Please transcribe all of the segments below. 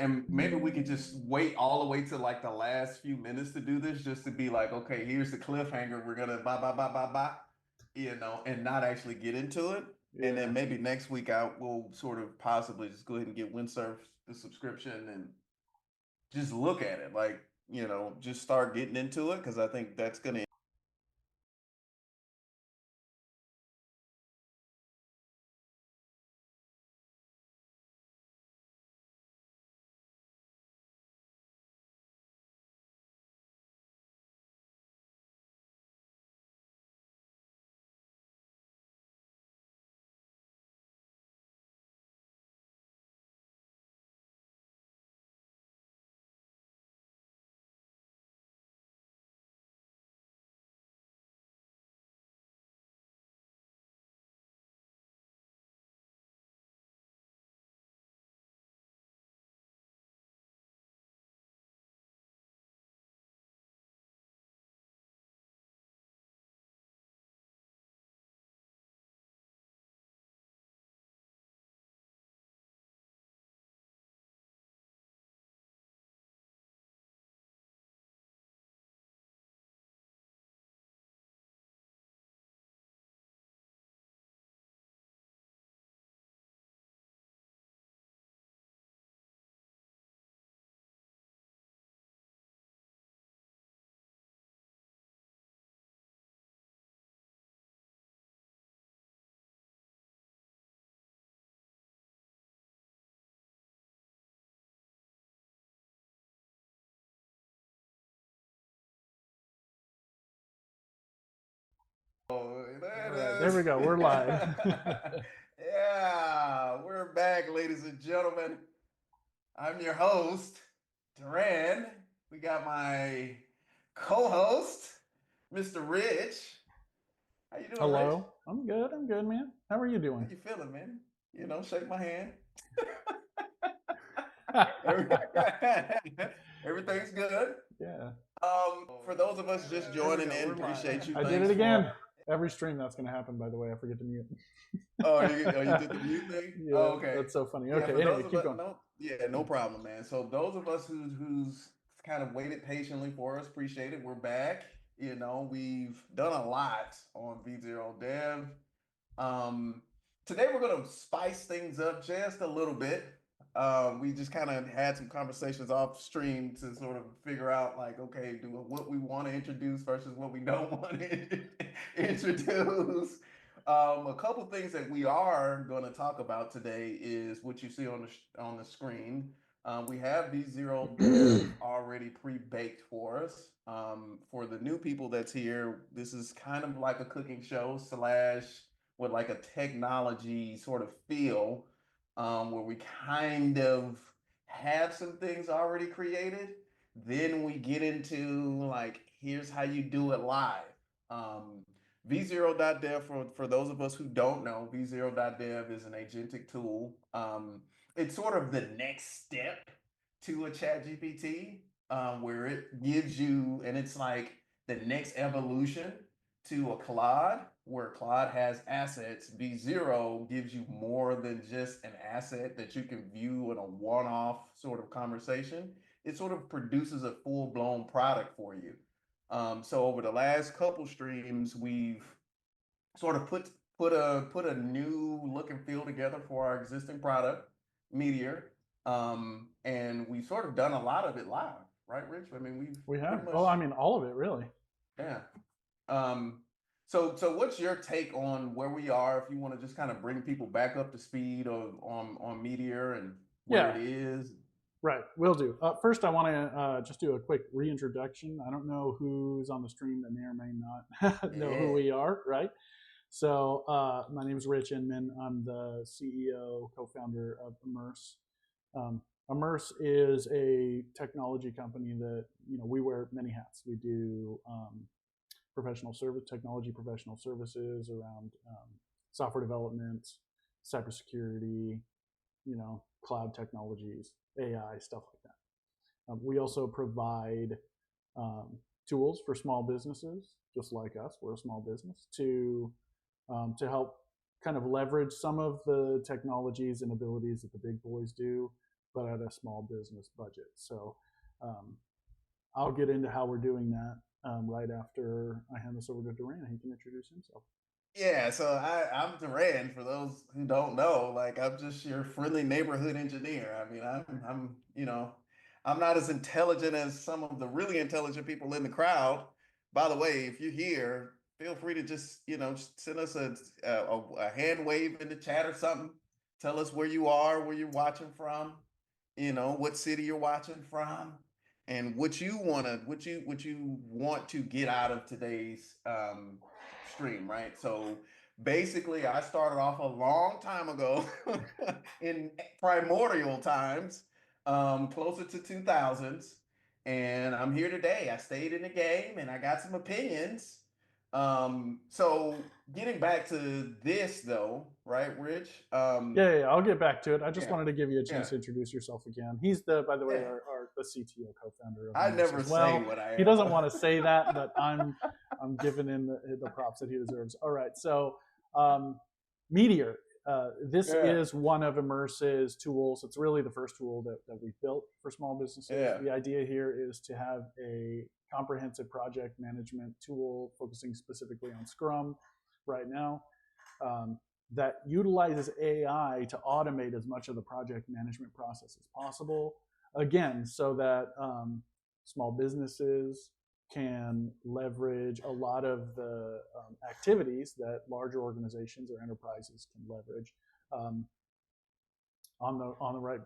and maybe we could just wait all the way to like the last few minutes to do this, just to be like, okay, here's the cliffhanger. We're gonna bye, and not actually get into it. And Yeah. then maybe next week we'll sort of possibly just go ahead and get Windsurf the subscription and just look at it, like, just start getting into it, because I think that's gonna. Oh, All there right, it there is. we go. We're live. Yeah, we're back, ladies and gentlemen. I'm your host, Duran. We got my co-host, Mr. Rich. How you doing, Rich? Hello. I'm good. I'm good, man. How are you How doing? you feeling, man? Shake my hand. Every- Everything's good. Yeah. For those of us just There we joining go. in, We're live. appreciate you. I did it Thanks for. again. Every stream that's going to happen, by the way. I forget to mute. Oh, you did the mute thing? Yeah, Oh, okay. that's so funny. Yeah, Okay, for anyway, those of keep us, going. no, yeah, no problem, man. So those of us who's kind of waited patiently for us, appreciate it. We're back. We've done a lot on v0.dev. Um, Today we're gonna spice things up just a little bit. We just kind of had some conversations off stream to sort of figure out, like, okay, do what we want to introduce versus what we don't want to introduce. A couple things that we are going to talk about today is what you see on the screen. We have v0.dev already pre-baked for us. For the new people that's here, this is kind of like a cooking show slash with like a technology sort of feel, where we kind of have some things already created. Then we get into, like, here's how you do it live. v0.dev, for those of us who don't know, v0.dev is an agentic tool. It's sort of the next step to a chat GPT, where it gives you, and it's like the next evolution to a Claude, where Claude has assets. V0 gives you more than just an asset that you can view in a one-off sort of conversation. It sort of produces a full-blown product for you. So over the last couple streams, we've sort of put a new look and feel together for our existing product, Meteor. And we've sort of done a lot of it live, right, Rich? I mean, we've We pretty have. much, Oh, I mean, all of it, really. yeah. Um, so what's your take on where we are? If you want to just kind of bring people back up to speed on Meteor and what Yeah, it is. right. Will do. First, I want to just do a quick reintroduction. I don't know who's on the stream that may or may not know who Yeah. we are, right? So my name is Rich Inman. I'm the CEO, co-founder of Immerse. Immerse is a technology company that we wear many hats. We do technology professional services around software development, cybersecurity, cloud technologies, AI, stuff like that. We also provide tools for small businesses, just like us. We're a small business to help kind of leverage some of the technologies and abilities that the big boys do, but at a small business budget. So um, I'll get into how we're doing that right after I hand this over to Duran. He can introduce himself. Yeah, so I'm Duran. For those who don't know, like I'm just your friendly neighborhood engineer. I mean, I'm not as intelligent as some of the really intelligent people in the crowd. By the way, if you're here, feel free to just, just send us a hand wave in the chat or something. Tell us where you are, where you're watching from, what city you're watching from, and what you want to get out of today's stream, right? So basically, I started off a long time ago in primordial times, closer to 2000s, and I'm here today. I stayed in the game and I got some opinions. So getting back to this though, right, Rich? Yeah, I'll get back to it. I just Yeah, wanted to give you a yeah, chance to introduce yourself again. He's by the way, yeah. the CTO co-founder of I Metis never as say well. what I He am. doesn't want to say that, but I'm giving him the props that he deserves. All right, so um, Meteor. This Yeah, is one of Immerse's tools. It's really the first tool that we've built for small businesses. yeah. The idea here is to have a comprehensive project management tool focusing specifically on Scrum right now. Um, that utilizes AI to automate as much of the project management process as possible. Again, so that small businesses can leverage a lot of the activities that larger organizations or enterprises can leverage um, on the right,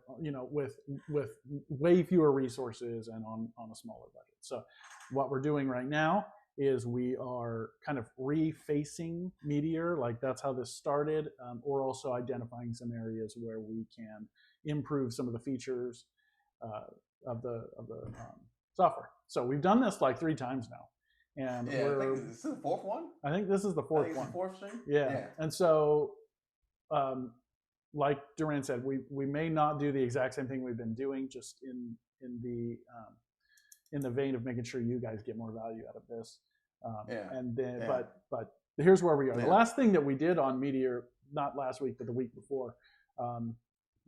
with way fewer resources and on a smaller budget. So what we're doing right now is we are kind of refacing Meteor, like that's how this started. Or also identifying some areas where we can improve some of the features of the software. So we've done this like 3 times now, and Yeah, I think this is the fourth one. I think this is the I fourth think it's the one. fourth stream. Yeah, Yeah. and so um, like Duran said, we may not do the exact same thing we've been doing, just in the vein of making sure you guys get more value out of this. Yeah. And then, Yeah. but here's where we are. The Yeah. last thing that we did on Meteor, not last week, but the week before,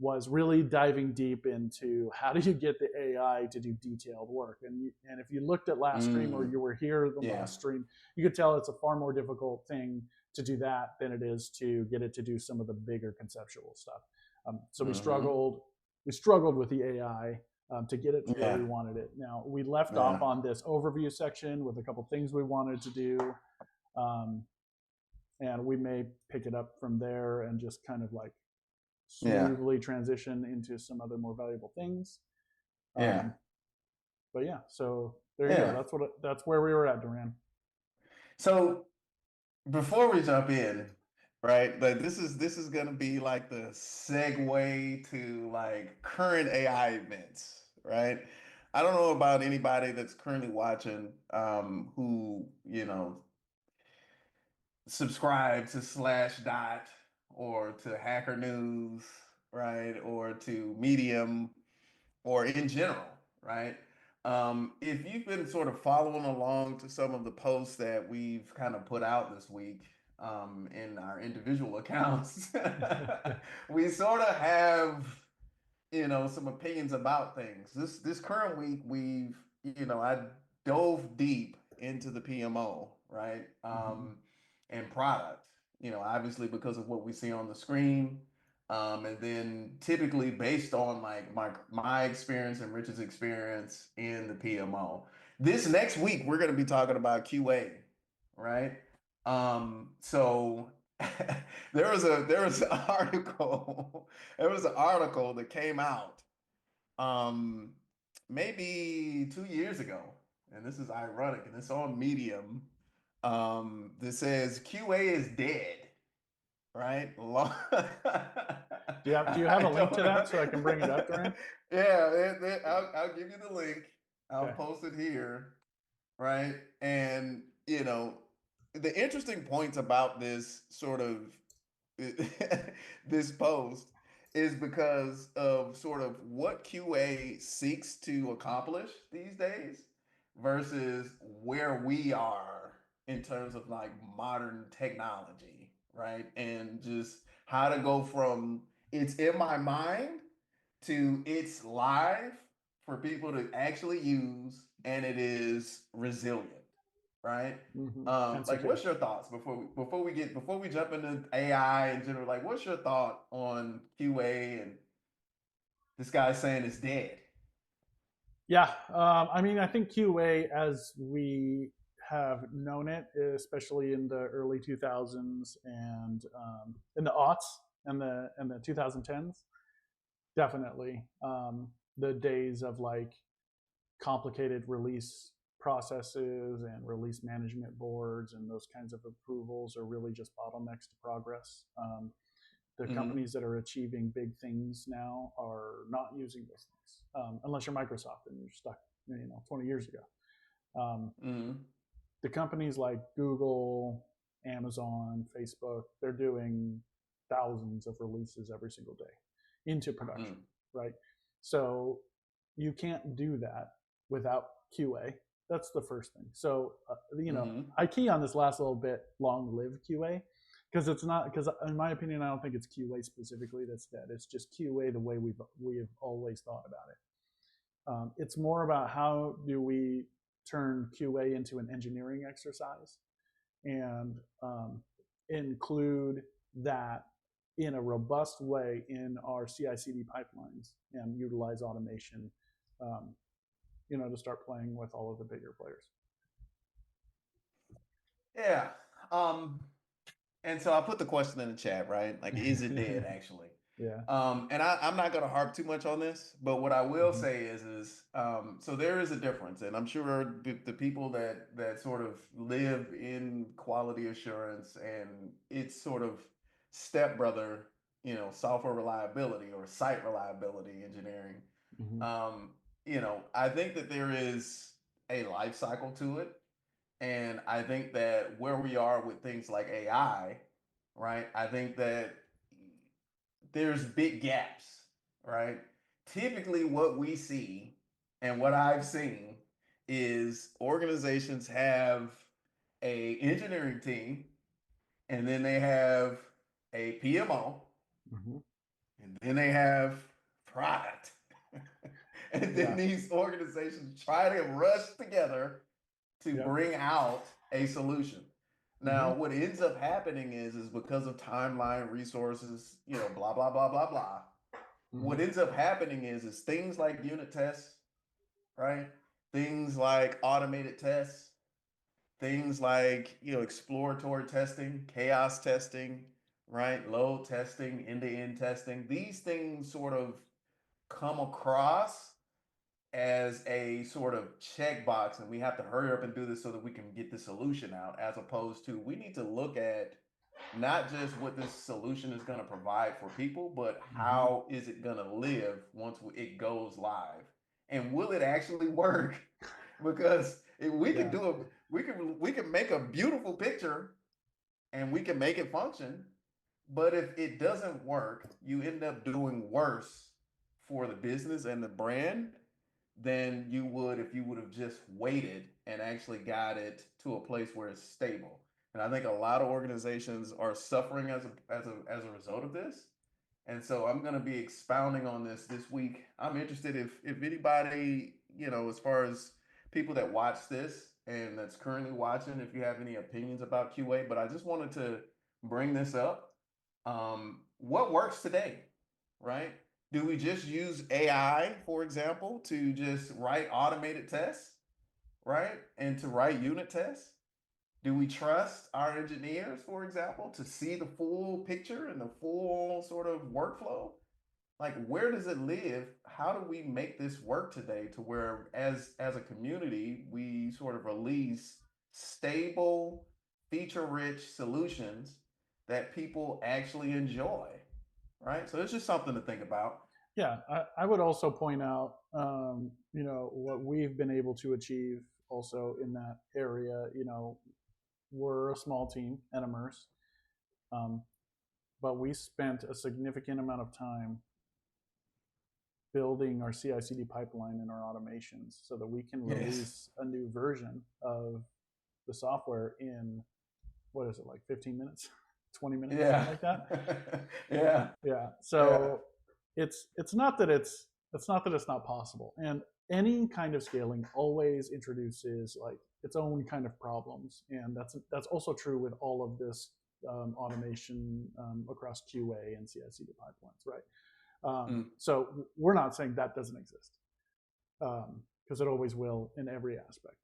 was really diving deep into how do you get the AI to do detailed work. And if you looked at last stream, or you were here the Yeah. last stream, you could tell it's a far more difficult thing to do that than it is to get it to do some of the bigger conceptual stuff. So we struggled with the AI to get it to where we wanted it. Now we left off on this overview section with a couple things we wanted to do, and we may pick it up from there and just kind of like smoothly transition into some other more valuable things. Yeah. But yeah, so there you go. That's where we were at, Duran. So before we jump in, right? Like this is gonna be like the segue to like current AI events, right? I don't know about anybody that's currently watching who, subscribe to Slashdot or to Hacker News, right? Or to Medium or in general, right? If you've been sort of following along to some of the posts that we've kind of put out this week in our individual accounts, we sort of have, some opinions about things. This current week, I dove deep into the PMO, right? And product, obviously because of what we see on the screen. And then typically based on like my experience and Rich's experience in the PMO. This next week we're going to be talking about QA, right? So there was an article there was an article that came out um maybe 2 years ago, and this is ironic, and it's on Medium, that says QA is dead, right? Do you have a link to that so I can bring it up, Duran? Yeah, I'll give you the link. I'll Okay. post it here, right? And the interesting points about this sort of this post is because of sort of what QA seeks to accomplish these days versus where we are in terms of like modern technology, right? And just how to go from it's in my mind to it's live for people to actually use, and it is resilient, right? And Like, secure. what's your thoughts before we jump into AI in general? Like, what's your thought on QA and this guy saying it's dead? Yeah, I mean, I think QA, as we have known it, especially in the early 2000s and in the aughts and the 2010s, definitely the days of like complicated release processes and release management boards and those kinds of approvals are really just bottlenecks to progress. The Mm-hmm. companies that are achieving big things now are not using those things, unless you're Microsoft and you're stuck, 20 years ago. Mm-hmm. The companies like Google, Amazon, Facebook, they're doing thousands of releases every single day into production, Mm-hmm. right? So you can't do that without QA. That's the first thing. So, Mm-hmm. I key on this last little bit, long live QA, because it's not, because in my opinion, I don't think it's QA specifically that's dead. It's just QA the way we have always thought about it. It's more about how do we turn QA into an engineering exercise and include that in a robust way in our CI/CD pipelines and utilize automation, um, to start playing with all of the bigger players. Yeah. Um, And so I put the question in the chat, right? Like, is it dead actually? Yeah. And I'm not going to harp too much on this, but what I will Mm-hmm. say is, so there is a difference, and I'm sure the people that sort of live in quality assurance and it's sort of stepbrother, software reliability or site reliability engineering, Mm-hmm. um, I think that there is a life cycle to it. And I think that where we are with things like AI, right? I think that there's big gaps, right? Typically, what we see and what I've seen is organizations have a engineering team, and then they have a PMO, Mm-hmm. and then they have product. And then Yeah. these organizations try to rush together to Yep. bring out a solution. Mm-hmm. Now, what ends up happening is because of timeline, resources, blah blah blah blah blah. Mm-hmm. What ends up happening is things like unit tests, right? Things like automated tests, things like exploratory testing, chaos testing, right? Load testing, end-to-end testing. These things sort of come across as a sort of checkbox, and we have to hurry up and do this so that we can get the solution out, as opposed to we need to look at not just what this solution is going to provide for people, but Mm-hmm. how is it going to live once it goes live, and will it actually work? Because if we can Yeah. do a we can make a beautiful picture and we can make it function, but if it doesn't work, you end up doing worse for the business and the brand than you would if you would have just waited and actually got it to a place where it's stable. And I think a lot of organizations are suffering as a result of this. And so I'm going to be expounding on this week. I'm interested if anybody, as far as people that watch this and that's currently watching, if you have any opinions about QA, but I just wanted to bring this up. What works today, right? Do we just use AI, for example, to just write automated tests, right? And to write unit tests? Do we trust our engineers, for example, to see the full picture and the full sort of workflow? Like, where does it live? How do we make this work today to where as a community we sort of release stable, feature-rich solutions that people actually enjoy, right? So it's just something to think about. Yeah, I would also point out, what we've been able to achieve also in that area. We're a small team at Immerse, um, but we spent a significant amount of time building our CI/CD pipeline and our automations so that we can Yes. release a new version of the software in, what is it, like 15 minutes, 20 minutes, something Yeah. like that. Yeah. Yeah. Yeah. So it's not that it's not possible. And any kind of scaling always introduces like its own kind of problems, and that's also true with all of this automation across QA and CI/CD pipelines, right? So we're not saying that doesn't exist, because it always will in every aspect.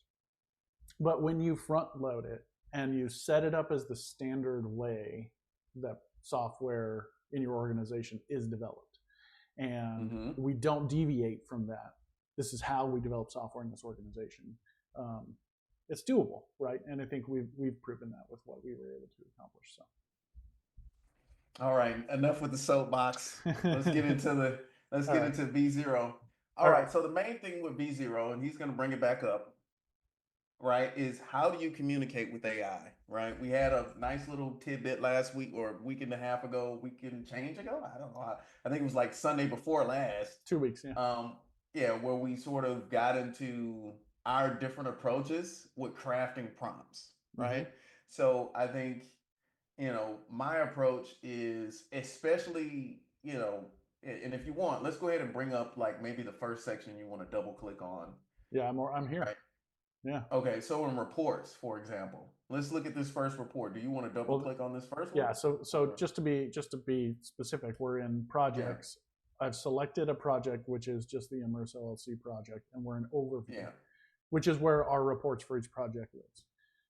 But when you front load it and you set it up as the standard way that software in your organization is developed, and we don't deviate from that, this is how we develop software in this organization. It's doable, right? And I think we've proven that with what we were able to accomplish. So, all right, enough with the soapbox. Let's get into V0. All right, so the main thing with V0, and he's going to bring it back up, right, is how do you communicate with AI, right? We had a nice little tidbit last week or a week and a half ago, week and change ago. I don't know. I think it was like Sunday before last. 2 weeks, yeah. Yeah, where we sort of got into our different approaches with crafting prompts, right? So I think, my approach is especially, and if you want, let's go ahead and bring up like maybe the first section you want to double click on. Yeah, I'm here. Right? Yeah. Okay, so in reports, for example, let's look at this first report. Do you want to double click on this first one? Yeah. So just to be specific, we're in projects. Yeah. I've selected a project which is just the Immerse LLC project, and we're in overview, which is where our reports for each project lives.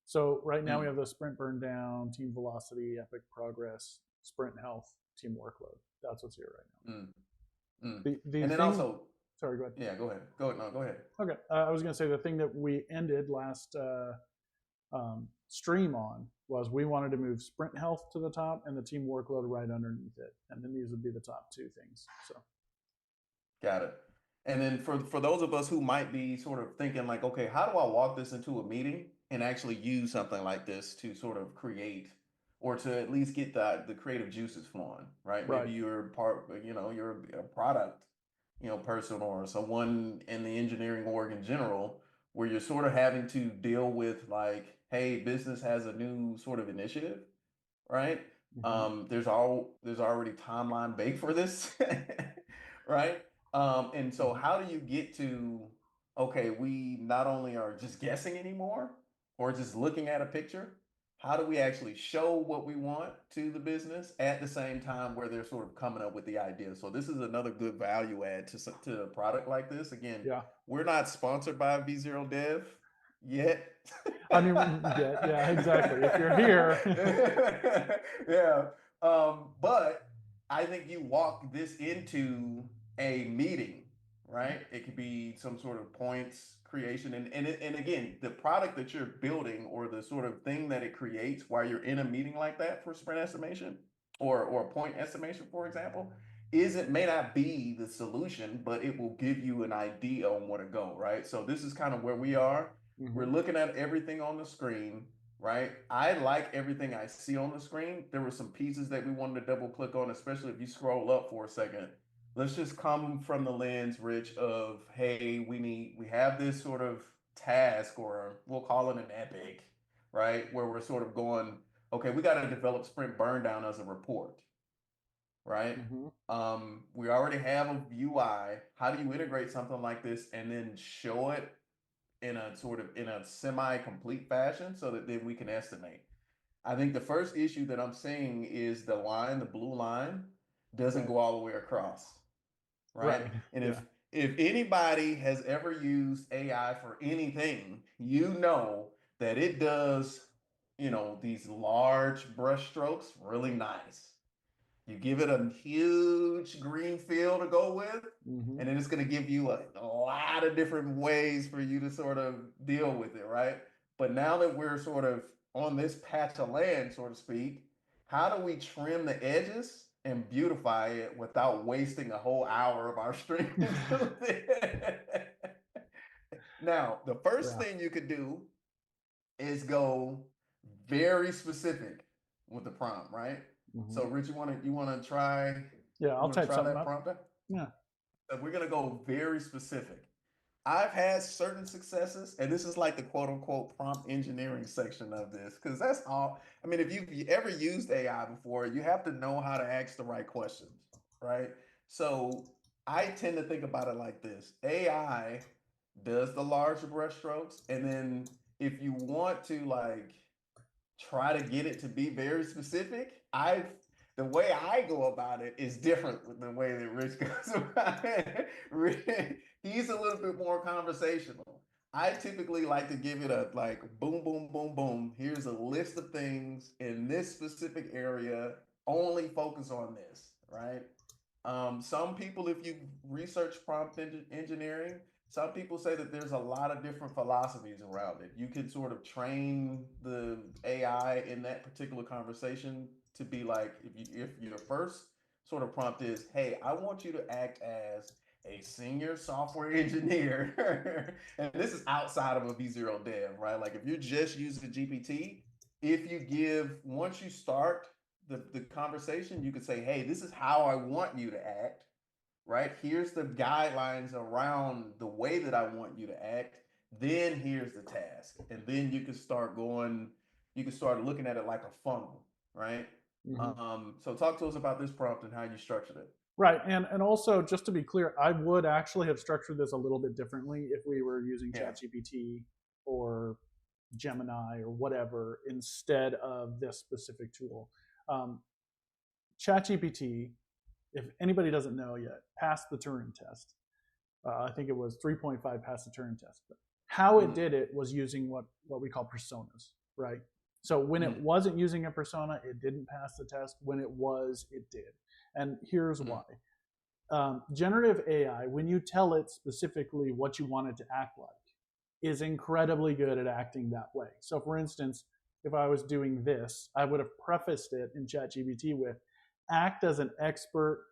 So right now we have the sprint burn down, team velocity, epic progress, sprint health, team workload. That's what's here right now. And then also, sorry, go ahead. Yeah, go ahead. Go ahead. Okay, I was going to say the thing that we ended last stream on was we wanted to move sprint health to the top and the team workload right underneath it, and then these would be the top two things. So, got it. And then for those of us who might be sort of thinking like, okay, how do I walk this into a meeting and actually use something like this to sort of create or to at least get the creative juices flowing, right? Maybe you're you're a product, person or someone in the engineering org in general, where you're sort of having to deal with like, hey, business has a new sort of initiative, right? There's already timeline baked for this, right? And so how do you get to, okay, we not only are just guessing anymore or just looking at a picture, how do we actually show what we want to the business at the same time where they're sort of coming up with the idea? So this is another good value add to a product like this. Again, we're not sponsored by v0.dev yet. I mean, yeah, exactly. If you're here. Yeah. But I think you walk this into a meeting, right? It could be some sort of points creation. And again, the product that you're building or the sort of thing that it creates while you're in a meeting like that for sprint estimation or point estimation, for example, may not be the solution, but it will give you an idea on where to go, right? So this is kind of where we are. We're looking at everything on the screen, right? I like everything I see on the screen. There were some pieces that we wanted to double click on, especially if you scroll up for a second. Let's just come from the lens, Rich, of, hey, we have this sort of task, or we'll call it an epic, right? Where we're sort of going, okay, we got to develop sprint burn down as a report, right? We already have a UI. How do you integrate something like this and then show it in a semi-complete fashion so that then we can estimate? I think the first issue that I'm seeing is the blue line doesn't go all the way across, right? And if anybody has ever used AI for anything, you know that it does, these large brush strokes really nice. You give it a huge green field to go with, and then it's going to give you a lot of different ways for you to sort of deal with it, right? But now that we're sort of on this patch of land, so to speak, how do we trim the edges and beautify it without wasting a whole hour of our stream? Now, the first thing you could do is go very specific with the prompt, right? So, Rich, you want to try? Yeah, I'll type try something that up. prompt. Yeah. So we're gonna go very specific. I've had certain successes, and this is like the quote unquote prompt engineering section of this, because that's all. I mean, if you've ever used AI before, you have to know how to ask the right questions, right? So I tend to think about it like this. AI does the large brushstrokes, and then if you want to like try to get it to be very specific, the way I go about it is different with the way that Rich goes about it. He's a little bit more conversational. I typically like to give it a like boom, boom, boom, boom. Here's a list of things in this specific area. Only focus on this, right? Some people, if you research engineering, some people say that there's a lot of different philosophies around it. You can sort of train the AI in that particular conversation to be like, if your first sort of prompt is, "Hey, I want you to act as a senior software engineer," and this is outside of a v0.dev, right? Like if you're just using GPT, if you give once you start the conversation, you could say, "Hey, this is how I want you to act, right? Here's the guidelines around the way that I want you to act. Then here's the task." And then you can start going, you can start looking at it like a funnel, right? Mm-hmm. So talk to us about this prompt and how you structured it. Right, and also just to be clear, I would actually have structured this a little bit differently if we were using Yeah. ChatGPT or Gemini or whatever instead of this specific tool. ChatGPT, if anybody doesn't know yet, passed the Turing test. I think it was 3.5 passed the Turing test. But how it did it was using what we call personas, right? So when it wasn't using a persona, it didn't pass the test. When it was, it did. And here's why. Generative AI, when you tell it specifically what you want it to act like, is incredibly good at acting that way. So for instance, if I was doing this, I would have prefaced it in ChatGPT with act as an expert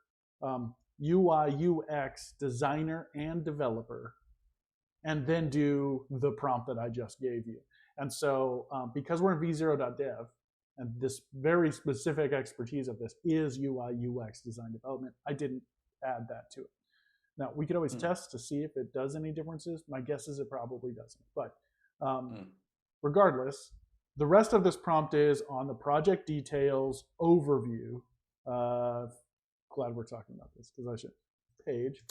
UI UX designer and developer, and then do the prompt that I just gave you. And so because we're in v0.dev, and this very specific expertise of this is UI UX design development, I didn't add that to it. Now, we could always test to see if it does any differences. My guess is it probably doesn't. But regardless, the rest of this prompt is on the project details overview. Glad we're talking about this because I should page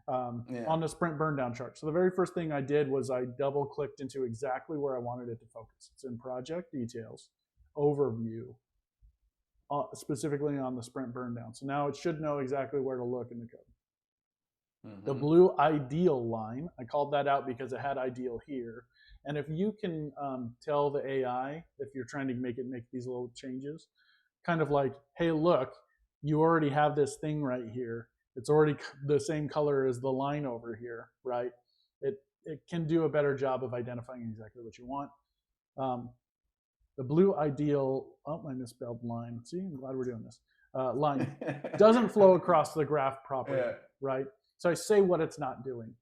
on the sprint burn down chart. So the very first thing I did was I double clicked into exactly where I wanted it to focus. It's in project details overview, specifically on the sprint burn down. So now it should know exactly where to look in the code. The blue ideal line, I called that out because it had ideal here. And if you can tell the AI, if you're trying to make it make these little changes, kind of like, hey, look, you already have this thing right here. It's already the same color as the line over here, right? It can do a better job of identifying exactly what you want. The blue ideal, oh, I misspelled line. See, I'm glad we're doing this. Line doesn't flow across the graph properly, right? So I say what it's not doing.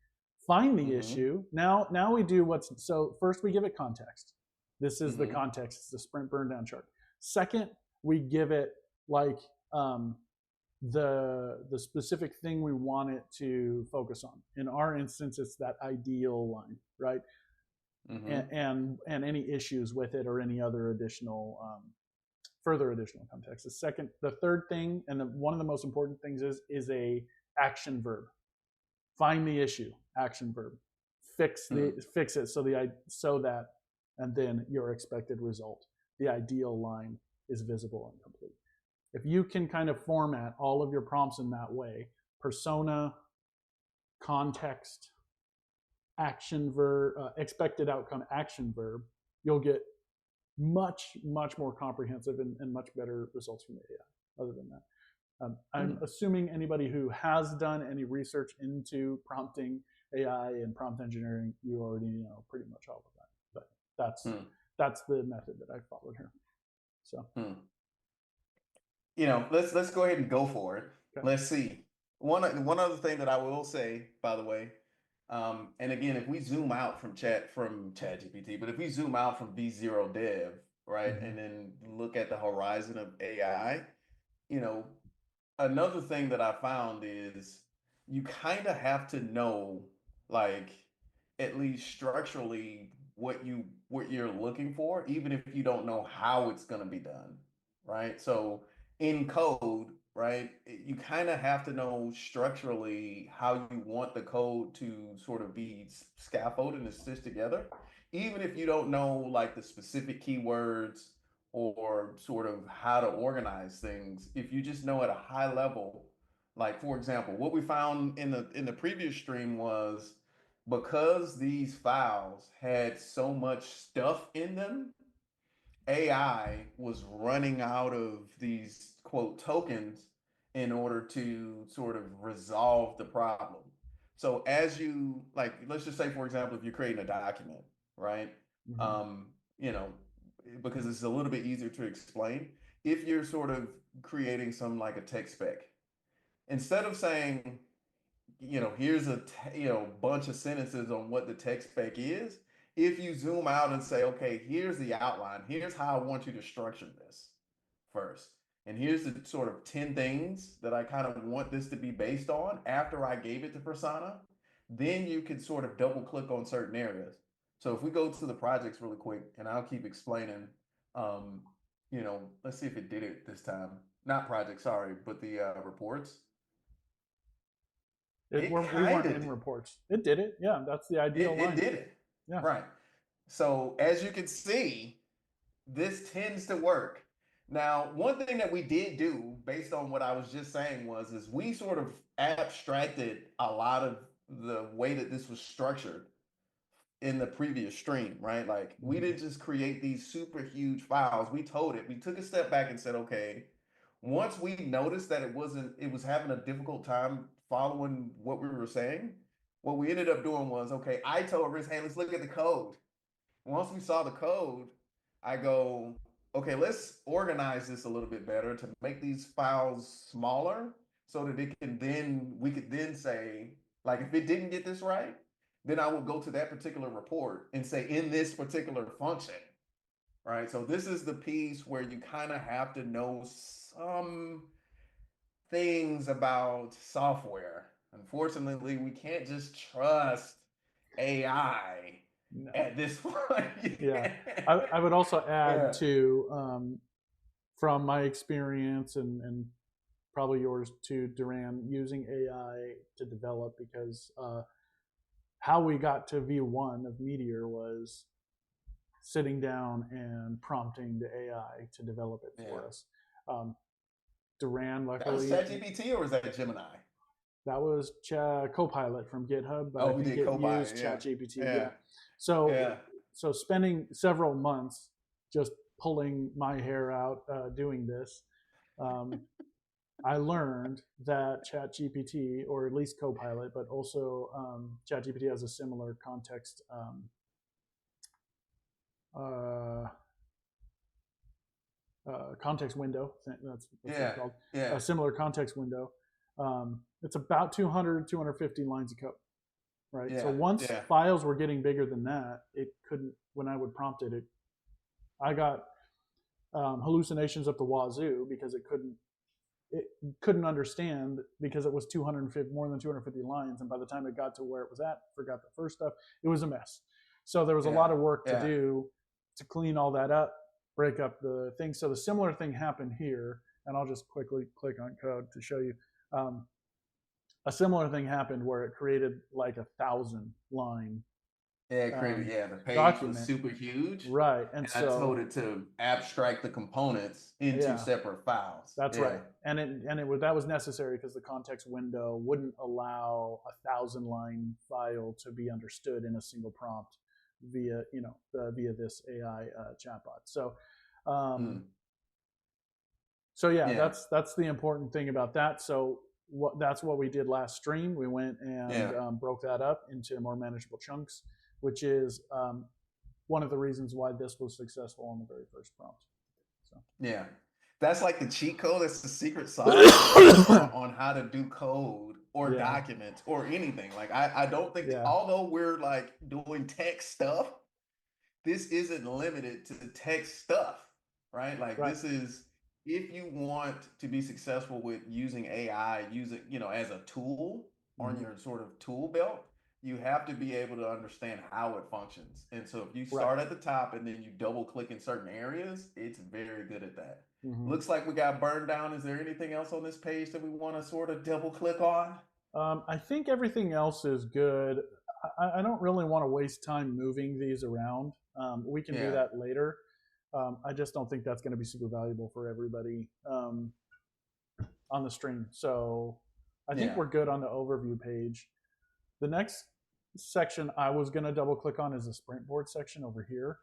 Find the issue. Now we do so first we give it context. This is the context, it's the sprint burn down chart. Second, we give it like the specific thing we want it to focus on. In our instance, it's that ideal line, right? And any issues with it or any other additional further additional context. The third thing, and one of the most important things is a action verb. Find the issue, action verb. Fix it so that, and then your expected result, the ideal line, is visible and complete. If you can kind of format all of your prompts in that way, persona, context, action verb, expected outcome action verb, you'll get much more comprehensive and much better results from the AI. Other than that, I'm assuming anybody who has done any research into prompting AI and prompt engineering, you already know pretty much all of that. But that's the method that I followed here. So let's go ahead and go for it. Okay. Let's see. One other thing that I will say, by the way, and again, if we zoom out from ChatGPT, but if we zoom out from v0.dev, right, and then look at the horizon of AI, another thing that I found is you kind of have to know, like, at least structurally what you're looking for, even if you don't know how it's going to be done, right? So in code, right? You kind of have to know structurally how you want the code to sort of be scaffolded and stitched together, even if you don't know like the specific keywords or sort of how to organize things. If you just know at a high level, like for example, what we found in the previous stream was because these files had so much stuff in them, AI was running out of these quote tokens in order to sort of resolve the problem. So as you like, let's just say, for example, if you're creating a document, right? Mm-hmm. Um, you know, because it's a little bit easier to explain. If you're sort of creating some like a tech spec, instead of saying, here's a bunch of sentences on what the tech spec is. If you zoom out and say, okay, here's the outline, here's how I want you to structure this first. And here's the sort of 10 things that I kind of want this to be based on after I gave it to Persona, then you can sort of double click on certain areas. So if we go to the projects really quick, and I'll keep explaining, um, let's see if it did it this time. Not project, sorry, but the reports. It We kind weren't of in reports. It did it. Yeah, that's the ideal it line. did it. Yeah. Right. So as you can see, this tends to work. Now, one thing that we did do based on what I was just saying was is we sort of abstracted a lot of the way that this was structured in the previous stream, right? Like we Mm-hmm. didn't just create these super huge files. We told it, we took a step back and said, okay, once we noticed that it was having a difficult time following what we were saying, what we ended up doing was, okay, I told Riz, hey, let's look at the code. Once we saw the code, I go, okay, let's organize this a little bit better to make these files smaller so that we could then say, like, if it didn't get this right, then I would go to that particular report and say, in this particular function, right? So this is the piece where you kind of have to know some things about software. Unfortunately, we can't just trust AI No. at this point. Yeah. I would also add Yeah. to from my experience and probably yours too, Duran, using AI to develop because how we got to V1 of Meteor was sitting down and prompting the AI to develop it Yeah. for us. Um, Duran, That was luckily, ChatGPT or was that Gemini? that was Copilot from GitHub, but Oh, I we think did it Copilot. used Yeah. ChatGPT. Yeah. Yeah. So, Yeah. so spending several months just pulling my hair out doing this, um, I learned that ChatGPT, or at least Copilot, but also ChatGPT has a similar context uh, context window. That's what it's Yeah. called. Yeah. A similar context window. It's about 200, 250 lines of code, right? So Yeah. once Yeah. files were getting bigger than that, it couldn't. When I would prompt it, I got hallucinations up the wazoo because it couldn't understand because it was 250 more than 250 lines, and by the time it got to where it was at, forgot the first stuff. It was a mess. So there was a Yeah. lot of work to Yeah. do to clean all that up, break up the thing. So the similar thing happened here, and I'll just quickly click on code to show you. Um, a similar thing happened where it created like 1,000 line Yeah, it created, yeah, the page was document, super huge. right? And And I told so it to abstract the components into yeah, separate files. that's Yeah. right, and it was that was necessary because the context window wouldn't allow 1,000 line file to be understood in a single prompt via via this AI chatbot. Um, Mm. so yeah, Yeah. that's the important thing about that. So that's what we did last stream. We went and Yeah. broke that up into more manageable chunks, which is one of the reasons why this was successful on the very first prompt. So. Yeah. That's like the cheat code. That's the secret sauce on how to do code or Yeah, documents or anything. Like I don't think, yeah, although we're like doing tech stuff, this isn't limited to the tech stuff, right? Like right. this is if you want to be successful with using AI, use it, as a tool on Mm-hmm. your sort of tool belt, you have to be able to understand how it functions. And so if you Right. start at the top and then you double click in certain areas, it's very good at that. Mm-hmm. Looks like we got burned down. Is there anything else on this page that we want to sort of double click on? I think everything else is good. I don't really want to waste time moving these around. We can do Yeah. that later. I just don't think that's going to be super valuable for everybody on the stream. So I think Yeah. we're good on the overview page. The next section I was going to double click on is the sprint board section over here.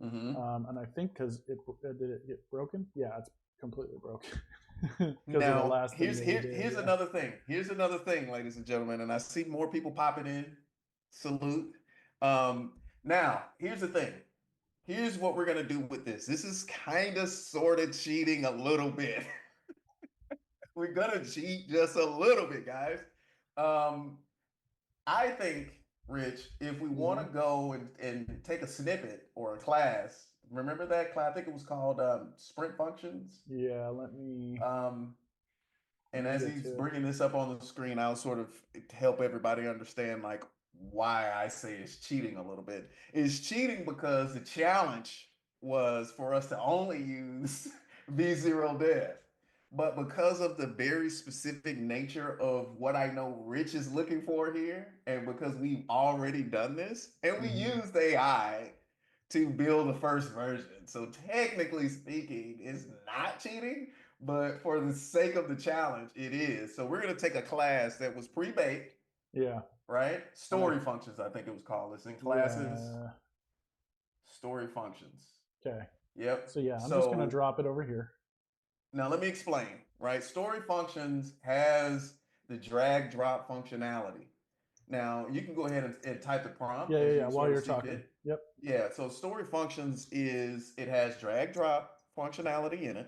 Mm-hmm. And I think because did it get broken? Yeah, it's completely broken. Because of the Now, last thing that we did. here's another thing. Here's another thing, ladies and gentlemen, and I see more people popping in. Salute. Now, here's the thing. Here's what we're gonna do with this. This is kind of sort of cheating a little bit. We're gonna cheat just a little bit, guys. Um, I think, Rich, if we want to Mm-hmm. go and take a snippet or a class, remember that class? I think it was called Sprint Functions. Yeah, Um, let and me as get he's to it. bringing this up on the screen, I'll sort of help everybody understand like why I say it's cheating a little bit. It's cheating because the challenge was for us to only use v0.dev. But because of the very specific nature of what I know Rich is looking for here, and because we've already done this, and we Mm-hmm. used AI to build the first version. So technically speaking, it's not cheating, but for the sake of the challenge, it is. So we're going to take a class that was pre-baked, Yeah, right? and I Story functions, I think it was called. It's in classes, yeah. story functions. Okay. Yep. So yeah, I'm just gonna So drop it over here. now let me explain, right? Story functions has the drag drop functionality. Now you can go ahead and type the prompt as Yeah. you While sort of you're see talking. fit. Yep. Yeah, so story functions is it has drag drop functionality in it,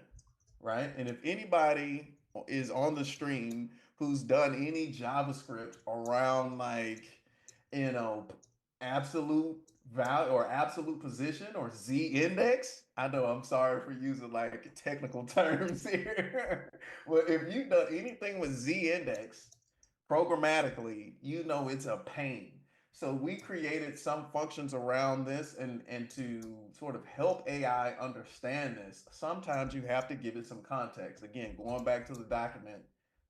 right? And if anybody is on the stream who's done any JavaScript around like, you know, absolute value or absolute position or Z index, I know I'm sorry for using like technical terms here, but if you've done anything with Z index programmatically, you know it's a pain. So we created some functions around this and to sort of help AI understand this. Sometimes you have to give it some context. Again, going back to the document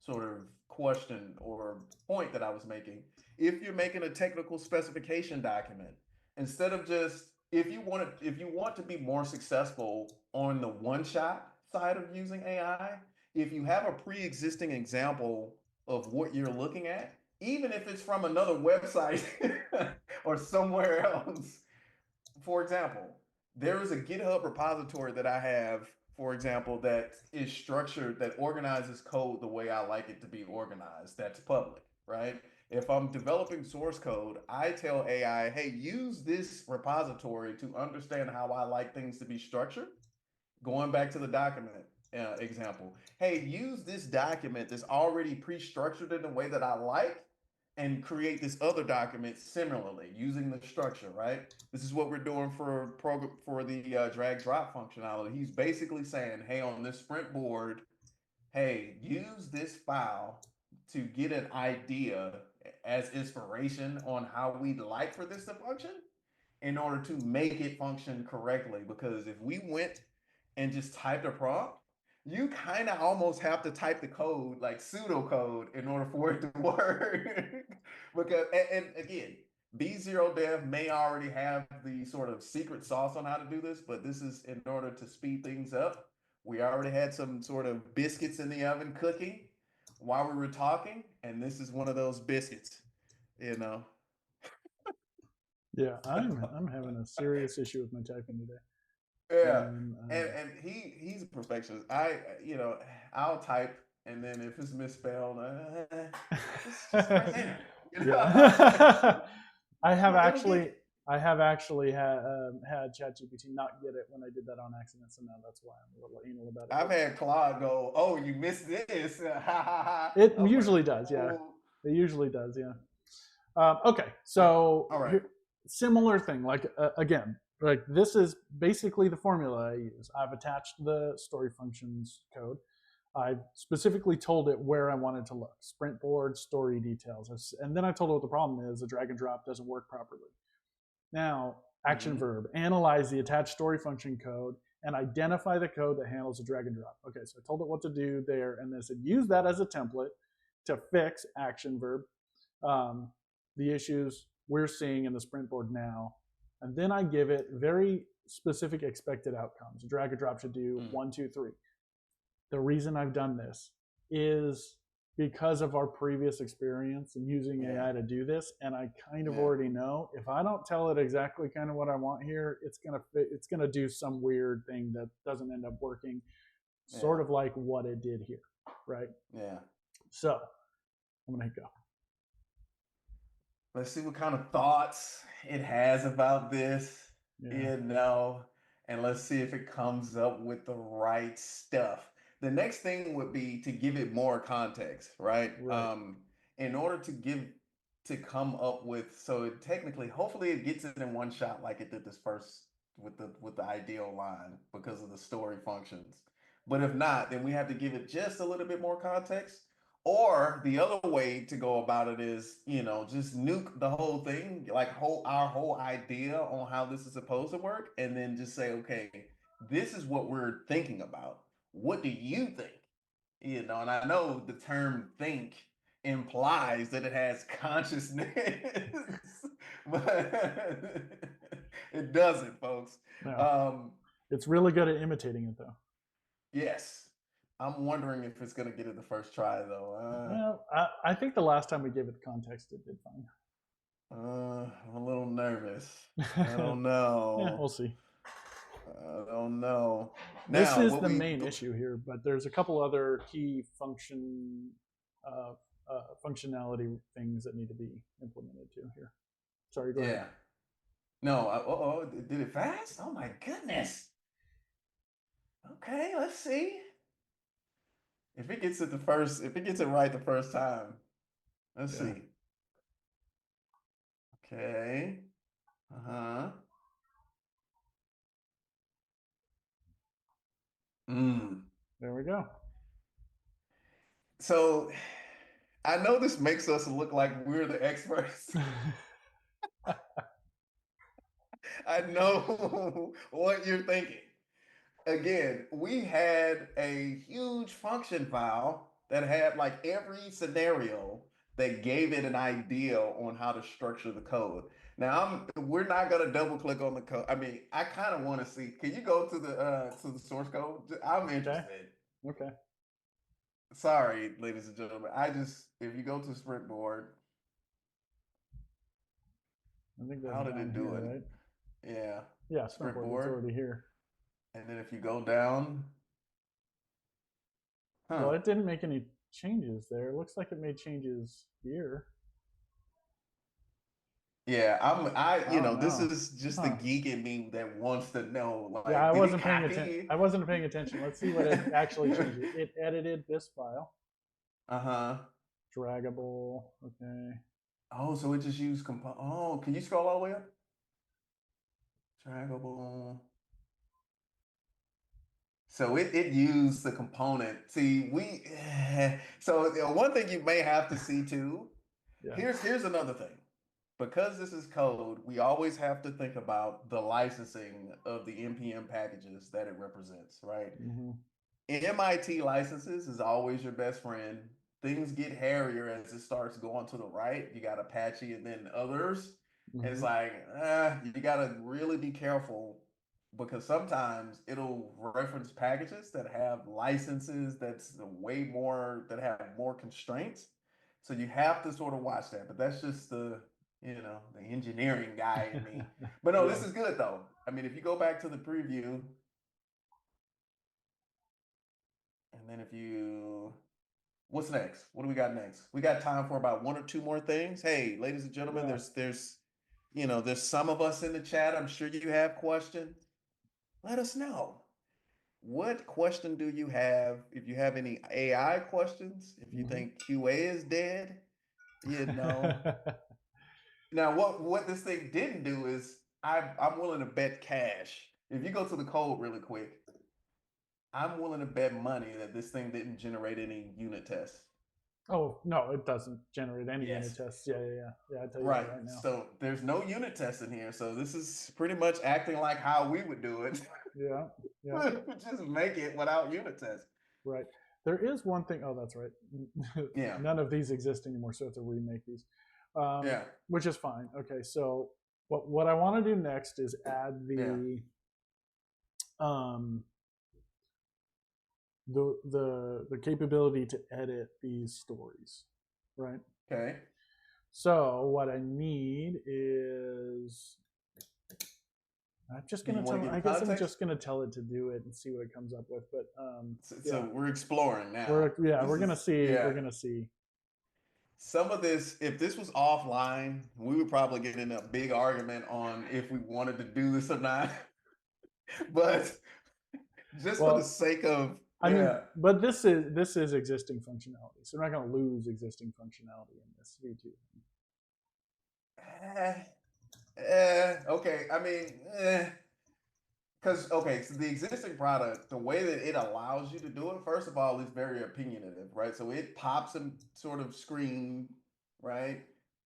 sort of question or point that I was making. If you're making a technical specification document, instead of just if you want to be more successful on the one shot side of using AI, if you have a pre-existing example of what you're looking at, even if it's from another website or somewhere else. For example, there is a GitHub repository that I have, for example, that is structured, that organizes code the way I like it to be organized. That's public, right? If I'm developing source code, I tell AI, hey, use this repository to understand how I like things to be structured. Going back to the document example, hey, use this document that's already pre-structured in the way that I like and create this other document similarly using the structure, right? This is what we're doing for the drag drop functionality. He's basically saying, hey, on this sprint board, hey, use this file to get an idea as inspiration on how we'd like for this to function in order to make it function correctly. Because if we went and just typed a prompt, you kind of almost have to type the code like pseudocode in order for it to work. Because and again, v0.dev may already have the sort of secret sauce on how to do this, but this is in order to speed things up. We already had some sort of biscuits in the oven cooking while we were talking, and this is one of those biscuits, you know. Yeah, I'm having a serious issue with my typing today. Yeah, And and he's a perfectionist. I'll type, and then if it's misspelled, just press enter. You know, yeah, I have it'll get actually it. had ChatGPT not get it when I did that on accident, so now that's why I'm a little anal about it. I've had Claude go, "Oh, you missed this." It I'm like, usually does, yeah. "Whoa." It usually does, yeah. Okay, Yeah. so All right. here, similar thing. Like again, like this is basically the formula I use. I've attached the story functions code. I specifically told it where I wanted to look: sprint board, story details. And then I told it what the problem is: the drag and drop doesn't work properly. Now, action Mm-hmm. verb: analyze the attached story function code and identify the code that handles the drag and drop. Okay, so I told it what to do there, and then I said use that as a template to fix action verb, um, the issues we're seeing in the sprint board now. And then I give it very specific expected outcomes. A drag and drop should do Mm. 1, 2, 3. The reason I've done this is because of our previous experience in using Yeah. AI to do this, and I kind of Yeah. already know if I don't tell it exactly kind of what I want here, it's gonna do some weird thing that doesn't end up working, Yeah. sort of like what it did here, right? Yeah. So I'm gonna hit go. Let's see what kind of thoughts it has about this, Yeah, you know, and let's see if it comes up with the right stuff. The next thing would be to give it more context, right? right. In order to come up with, so it technically, hopefully it gets it in one shot like it did this first with the ideal line because of the story functions. But if not, then we have to give it just a little bit more context, or the other way to go about it is, just nuke the whole thing, like our whole idea on how this is supposed to work, and then just say, okay, this is what we're thinking about. What do you think? And I know the term think implies that it has consciousness, but it doesn't, folks. No, Um, it's really good at imitating it though. yes. I'm wondering if it's gonna get it the first try though. Well, I think the last time we gave it context, it did fine. I'm a little nervous. I don't Yeah, know. we'll see. I don't know. This Now, is the main issue here, but there's a couple other key uh, functionality things that need to be implemented too here. Sorry, go ahead. yeah. No, oh, did it fast? Oh my goodness. Okay, let's see. If it gets it right the first time. Let's Yeah, see. Okay. Uh-huh. Mm. there we go. So I know this makes us look like we're the experts. I know what you're thinking. Again, we had a huge function file that had like every scenario that gave it an idea on how to structure the code. Now, we're not gonna double click on the code. I mean, I kind of want to see. Can you go to the source code? I'm Okay, interested. okay. Sorry, ladies and gentlemen. If you go to sprint board, I think that's how did down it do here, it? right? Yeah, Yeah, sprint sprint board. It's board, already here. and then if you go down, Well, huh? it didn't make any changes there. It looks like it made changes here. Yeah, Oh this no. is just the Huh. geek in me that wants to know, Yeah, like, did it copy? I wasn't paying attention. Let's see what it actually changed. It edited this file. Uh-huh. Draggable. Okay. Oh, so it just used Oh, can you scroll all the way up? Draggable. So it used the component. See, so one thing you may have to see too. Yeah. Here's another thing. Because this is code, we always have to think about the licensing of the npm packages that it represents, right? Mm-hmm. MIT licenses is always your best friend. Things get hairier as it starts going to the right. You got Apache and then others. It's Mm-hmm. like, you got to really be careful because sometimes it'll reference packages that have licenses that have more constraints. So you have to sort of watch that. But that's just the engineering guy in me. But no, Yeah. this is good though. I mean, if you go back to the preview, and then what's next? What do we got next? We got time for about one or two more things. Hey, ladies and gentlemen, Yeah. there's some of us in the chat. I'm sure you have questions. Let us know. What question do you have? If you have any AI questions, if you Mm-hmm. think QA is dead, you know. Now, what this thing didn't do is I'm willing to bet cash. If you go to the code really quick, I'm willing to bet money that this thing didn't generate any unit tests. Oh no, it doesn't generate any unit Yes. tests. Yeah. I tell you that Right. right now. So there's no unit test in here. So this is pretty much acting like how we would do it. Yeah, yeah, Just make it without unit tests. right. There is one thing. Oh, that's right. Yeah. None of these exist anymore, so I have to remake these, Yeah. which is fine. Okay, so what I want to do next is add Yeah. um, the capability to edit these stories, right? Okay. So what I need is I'm just Do gonna you want tell. to give I it guess I'm context? just gonna tell it to do it and see what it comes up with. But So yeah, we're exploring now. This we're gonna is see. yeah. We're gonna see. Some of this, if this was offline, we would probably get in a big argument on if we wanted to do this or not. But just for the Well, sake of I mean, yeah. but this is existing functionality, so we're not gonna lose existing functionality in this V2. Eh, okay. I mean, because okay, so the existing product, the way that it allows you to do it, first of all, is very opinionative, right? So it pops a sort of screen, right?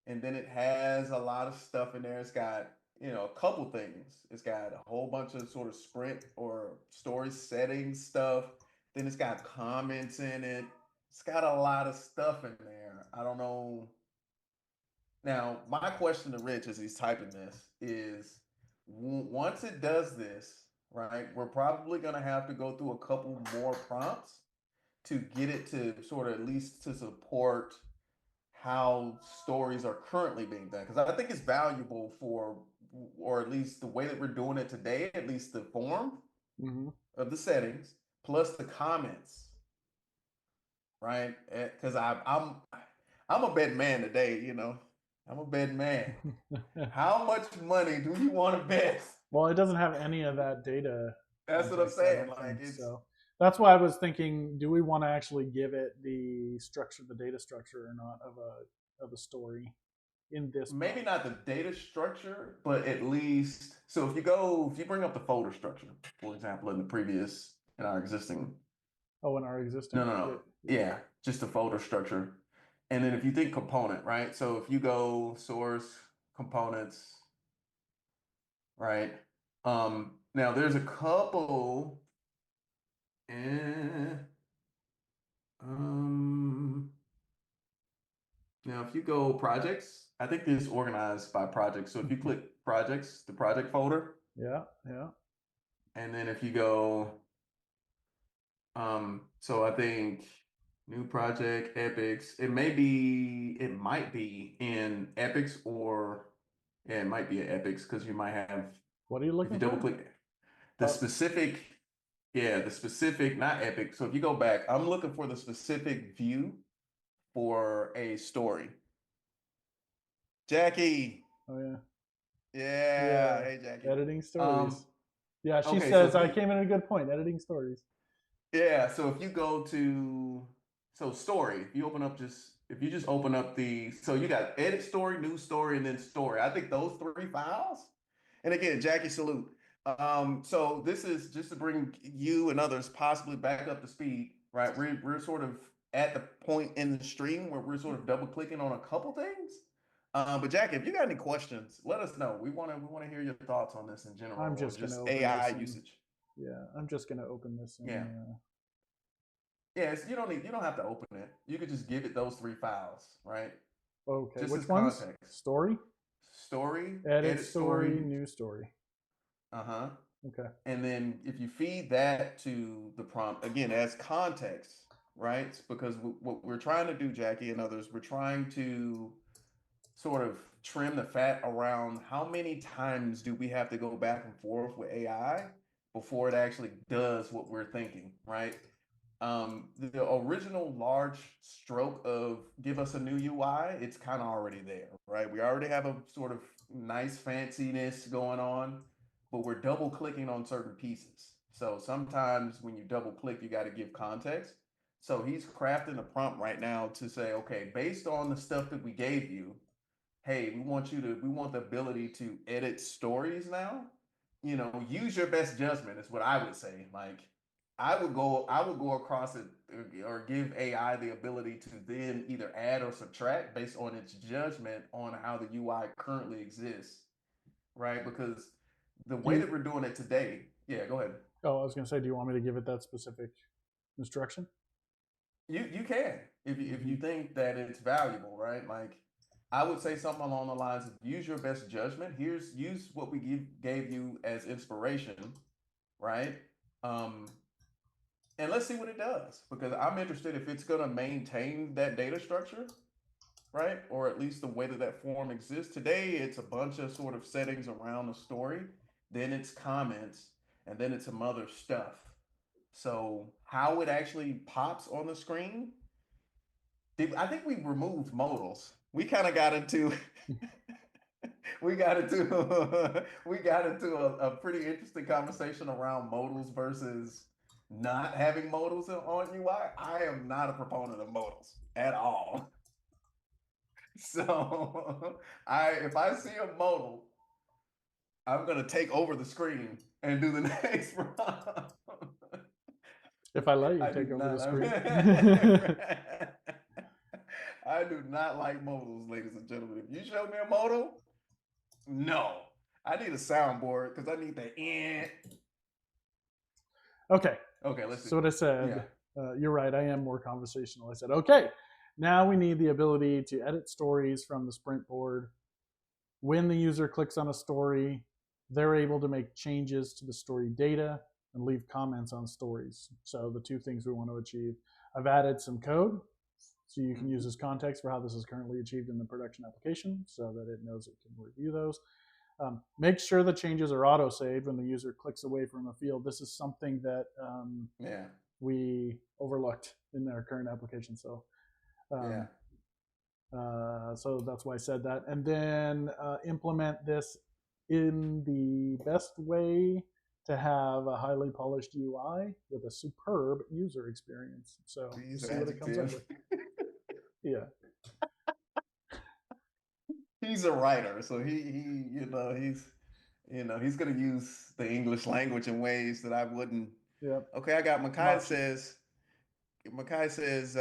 And then it has a lot of stuff in there. It's got, a couple things. It's got a whole bunch of sort of sprint or story settings stuff. Then it's got comments in it. It's got a lot of stuff in there. I don't know. Now, my question to Rich as he's typing this is once it does this, right, we're probably going to have to go through a couple more prompts to get it to sort of at least to support how stories are currently being done. Because I think it's valuable for, or at least the way that we're doing it today, at least the form Mm-hmm. of the settings, plus the comments, right? Because I'm a bad man today, I'm a bad man. How much money do you want to bet? Well, it doesn't have any of that data That's what I'm context, I saying. don't Like think it's so. That's why I was thinking: do we want to actually give it the structure, the data structure, or not of a story in this maybe prompt? not the data structure, but at least so if you bring up the folder structure, for example, in our existing Oh, in our existing, no. Yeah, just the folder structure. And then if you think component, right? So if you go source components, right? Now there's a couple eh, um now if you go projects, I think this is organized by projects. So if you click projects, the project folder, yeah. and then if you go so I think new project, epics, it might be in epics or yeah, it might be in epics because you might have What are you if you looking double for? click the Oh, specific, yeah, the specific, not epic. So if you go back, I'm looking for the specific view for a story. Jackie. oh yeah, Yeah. yeah. Hey, Jackie. Editing Um, stories. Yeah, she okay, so says if I you came in at a good point. Editing stories. yeah, so if you go to story, if you just open up so you got edit story, new story, and then story. I think those three files. And again, Jackie, salute. So this is just to bring you and others possibly back up to speed, right? We're sort of at the point in the stream where we're sort of double clicking on a couple things. But Jackie, if you got any questions, let us know. We want to hear your thoughts on this in I'm general or just gonna just open AI this in. usage. Yeah, I'm just gonna open this Yeah. in. Yes, you don't have to open it. You could just give it those three files, right? Okay, Just as which ones? context. Story, Story, edit edit story, story, new story. uh-huh. Okay. And then if you feed that to the prompt, again, as context, right? Because what we're trying to do, Jackie and others, we're trying to sort of trim the fat around how many times do we have to go back and forth with AI before it actually does what we're thinking, right? The original large stroke of give us a new UI, it's kind of already there, right? We already have a sort of nice fanciness going on, but we're double clicking on certain pieces. So sometimes when you double click, you got to give context. So he's crafting a prompt right now to say, okay, based on the stuff that we gave you, hey, we want the ability to edit stories now. Use your best judgment is what I would say. Like, I would go across it or give AI the ability to then either add or subtract based on its judgment on how the UI currently exists, right? Because the Do way you, that we're doing it today, yeah, go ahead. oh, I was going to say, do you want me to give it that specific instruction? You can if Mm-hmm. you think that it's valuable, right? Like I would say something along the lines of use your best judgment. Use what we gave you as inspiration, right? Um, and let's see what it does because I'm interested if it's going to maintain that data structure, right? Or at least the way that that form exists. Today, it's a bunch of sort of settings around the story, then it's comments, and then it's some other stuff. So how it actually pops on the screen, I think we removed modals. We kind of got into we got into we got into a pretty interesting conversation around modals versus not having modals on UI. I am not a proponent of modals at all. So I if I see a modal, I'm gonna take over the screen and do the next prompt. If I let you I do take over the not. screen. I do not like modals, ladies and gentlemen. If you show me a modal, no. I need a soundboard because I need the eh. Okay. Okay, let's see. So what I Yeah. said, you're right. I am more conversational. I said, okay, now we need the ability to edit stories from the sprint board. When the user clicks on a story, they're able to make changes to the story data and leave comments on stories. So the two things we want to achieve. I've added some code so you can use as context for how this is currently achieved in the production application so that it knows it can review those. Make sure the changes are auto-saved when the user clicks away from a field. This is something that Yeah. we overlooked in our current application. So Yeah. um, so that's why I said that. And then implement this in the best way to have a highly polished UI with a superb user experience. So we'll These see what it comes up adjectives. with. Yeah. He's a writer, so he's gonna use the English language in ways that I wouldn't. Yep. Okay, I got Not cheap. Makai says,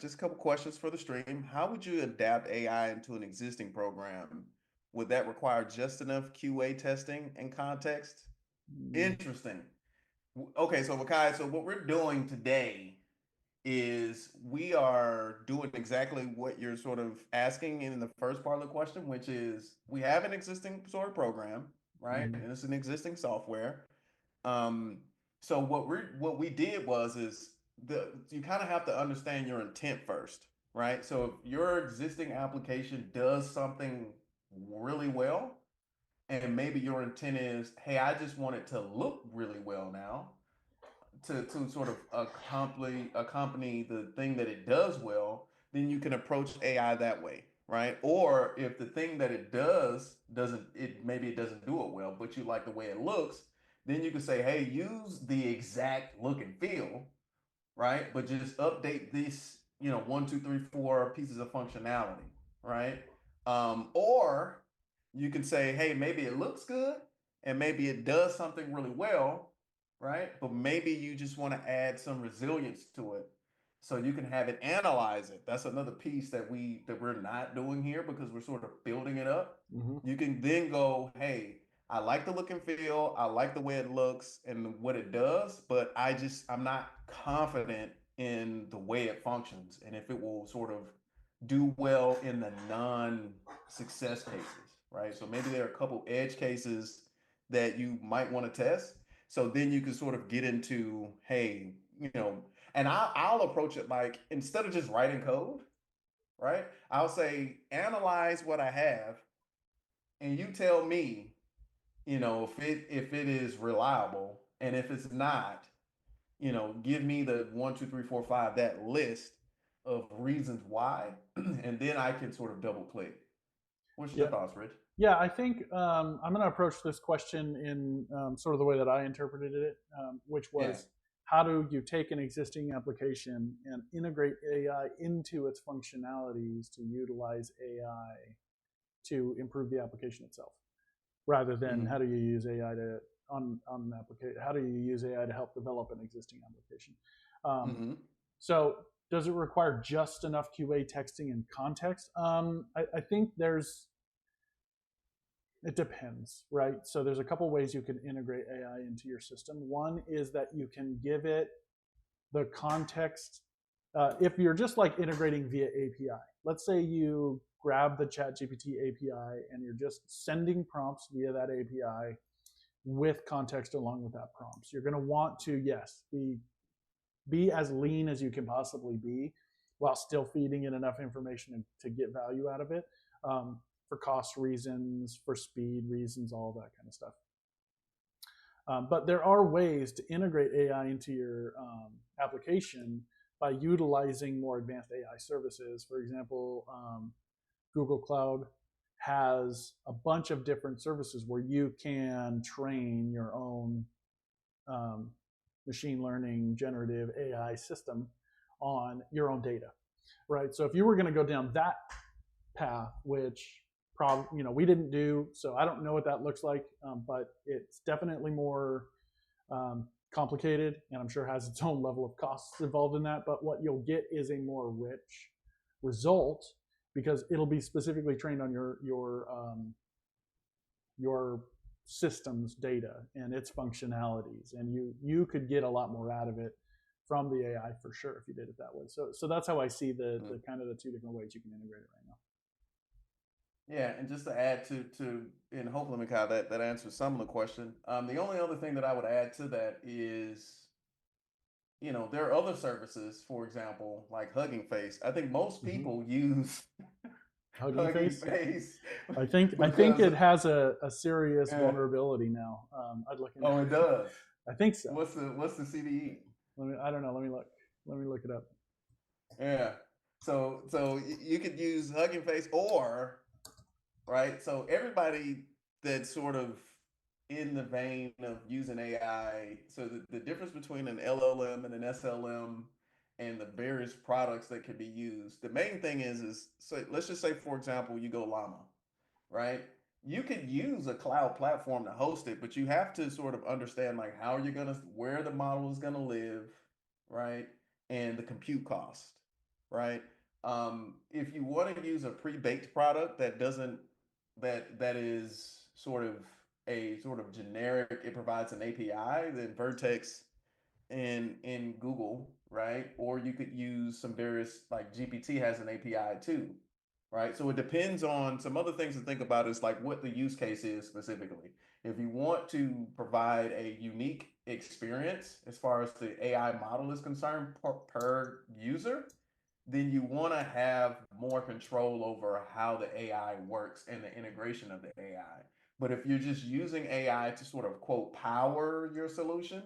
just a couple questions for the stream. How would you adapt AI into an existing program? Would that require just enough QA testing and context? Mm, Interesting. Okay, so Makai, so what we're doing today is we are doing exactly what you're sort of asking in the first part of the question, which is we have an existing sort of program, right? mm, And it's an existing software. Um, so what we did was is the you kind of have to understand your intent first, right? So if your existing application does something really well, and maybe your intent is, hey, I just want it to look really well now, to sort of accompany the thing that it does well, then you can approach AI that way, right? Or if the thing that it does doesn't it maybe it doesn't do it well, but you like the way it looks, then you can say, hey, use the exact look and feel, right? But just update this, one, two, three, four pieces of functionality, right? Or you can say, hey, maybe it looks good and maybe it does something really well, right? But maybe you just want to add some resilience to it. So you can have it analyze it. That's another piece that we're not doing here because we're sort of building it up. mm-hmm. You can then go, hey, I like the look and feel. I like the way it looks and what it does, but I'm not confident in the way it functions and if it will sort of do well in the non-success cases, right? So maybe there are a couple edge cases that you might want to test. So then you can sort of get into, hey, and I'll approach it like instead of just writing code, right? I'll say analyze what I have and you tell me if it is reliable, and if it's not, give me the one, two, three, four, five, that list of reasons why, and then I can sort of double click. What's your Yeah. thoughts, Rich? Yeah, I think I'm going to approach this question in sort of the way that I interpreted it, which Yeah. was how do you take an existing application and integrate AI into its functionalities to utilize AI to improve the application itself, rather than Mm-hmm. how do you use AI to on an application? How do you use AI to help develop an existing application? Mm-hmm. So does it require just enough QA texting and context? I think it depends, right? So there's a couple ways you can integrate AI into your system. One is that you can give it the context. If you're just like integrating via API, let's say you grab the ChatGPT API and you're just sending prompts via that API with context along with that prompts. You're going to want to, yes, be as lean as you can possibly be while still feeding in enough information to get value out of it, for cost reasons, for speed reasons, all that kind of stuff. But there are ways to integrate AI into your application by utilizing more advanced AI services. For example, Google Cloud has a bunch of different services where you can train your own machine learning generative AI system on your own data, right? So if you were going to go down that path, which we didn't do, so I don't know what that looks like, but it's definitely more complicated, and I'm sure has its own level of costs involved in that. But what you'll get is a more rich result because it'll be specifically trained on your system's data and its functionalities, and you could get a lot more out of it from the AI for sure if you did it that way. So that's how I see the kind of the two different ways you can integrate it right now. Yeah, and just to add and hopefully, Mikhail, that answers some of the question. The only other thing that I would add to that is, there are other services, for example, like Hugging Face. I think most people use Hugging Hugging Face. Face I think because it has a serious vulnerability now. I'd look into. oh, it does. I think so. What's the CVE? I don't know. Let me look. Let me look it up. Yeah. So you could use Hugging Face or right. So everybody that's sort of in the vein of using AI. So the difference between an LLM and an SLM and the various products that can be used. The main thing is so let's just say, for example, you go Llama, right? You could use a cloud platform to host it, but you have to sort of understand like how you're gonna where the model is gonna live, right? And the compute cost, right? If you want to use a pre-baked product that doesn't that is sort of generic, it provides an API, then Vertex in Google, right? Or you could use some various like GPT has an API too, right? So it depends on some other things to think about is like what the use case is specifically. If you want to provide a unique experience as far as the AI model is concerned per user, then you want to have more control over how the AI works and the integration of the AI. But if you're just using AI to sort of quote power your solution,